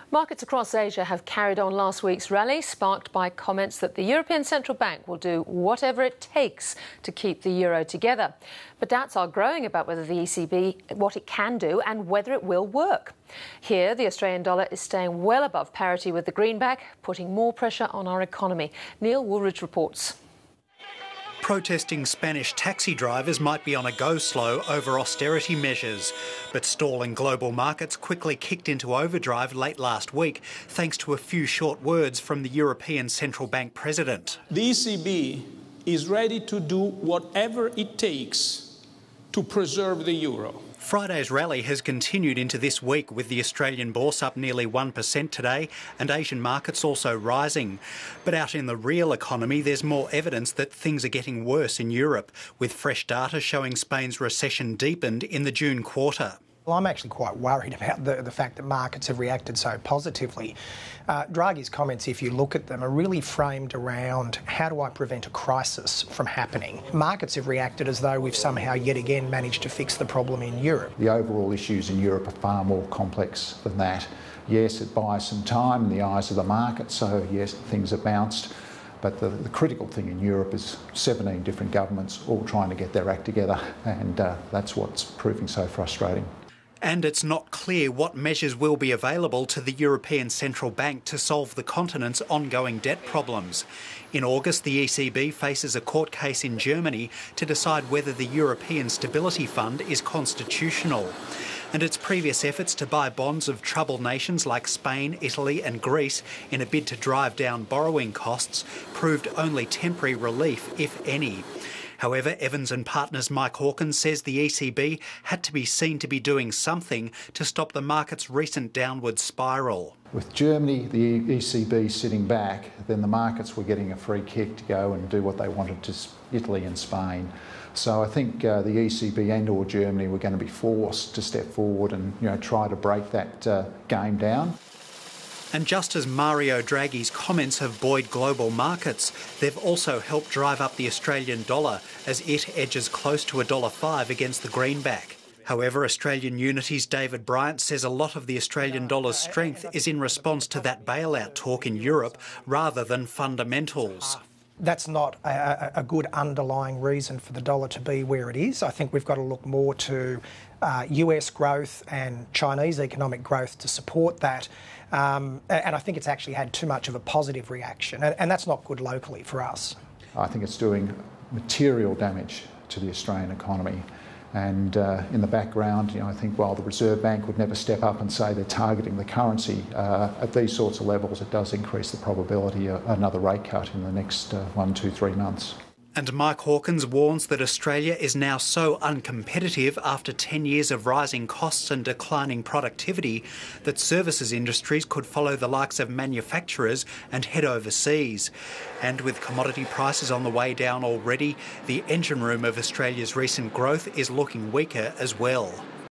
Markets across Asia have carried on last week's rally, sparked by comments that the European Central Bank will do whatever it takes to keep the euro together. But doubts are growing about whether the ECB, what it can do and whether it will work. Here, the Australian dollar is staying well above parity with the greenback, putting more pressure on our economy. Neil Woolridge reports. Protesting Spanish taxi drivers might be on a go-slow over austerity measures, but stalling global markets quickly kicked into overdrive late last week thanks to a few short words from the European Central Bank president. The ECB is ready to do whatever it takes to preserve the euro. Friday's rally has continued into this week, with the Australian bourse up nearly 1% today and Asian markets also rising. But out in the real economy, there's more evidence that things are getting worse in Europe, with fresh data showing Spain's recession deepened in the June quarter. Well, I'm actually quite worried about the fact that markets have reacted so positively. Draghi's comments, if you look at them, are really framed around how do I prevent a crisis from happening. Markets have reacted as though we've somehow yet again managed to fix the problem in Europe. The overall issues in Europe are far more complex than that. Yes, it buys some time in the eyes of the market, so yes, things have bounced. But the critical thing in Europe is 17 different governments all trying to get their act together, and that's what's proving so frustrating. And it's not clear what measures will be available to the European Central Bank to solve the continent's ongoing debt problems. In August, the ECB faces a court case in Germany to decide whether the European Stability Fund is constitutional. And its previous efforts to buy bonds of troubled nations like Spain, Italy and Greece in a bid to drive down borrowing costs proved only temporary relief, if any. However, Evans and Partners Mike Hawkins says the ECB had to be seen to be doing something to stop the market's recent downward spiral. With Germany, the ECB sitting back, then the markets were getting a free kick to go and do what they wanted to Italy and Spain. So I think the ECB and or Germany were going to be forced to step forward and try to break that game down. And just as Mario Draghi's comments have buoyed global markets, they've also helped drive up the Australian dollar as it edges close to $1.05 against the greenback. However, Australian Unity's David Bryant says a lot of the Australian dollar's strength is in response to that bailout talk in Europe rather than fundamentals. That's not a good underlying reason for the dollar to be where it is. I think we've got to look more to US growth and Chinese economic growth to support that. And I think it's actually had too much of a positive reaction, and that's not good locally for us. I think it's doing material damage to the Australian economy. And in the background, I think while the Reserve Bank would never step up and say they're targeting the currency, at these sorts of levels, it does increase the probability of another rate cut in the next 1, 2, 3 months. And Mike Hawkins warns that Australia is now so uncompetitive after 10 years of rising costs and declining productivity that services industries could follow the likes of manufacturers and head overseas. And with commodity prices on the way down already, the engine room of Australia's recent growth is looking weaker as well.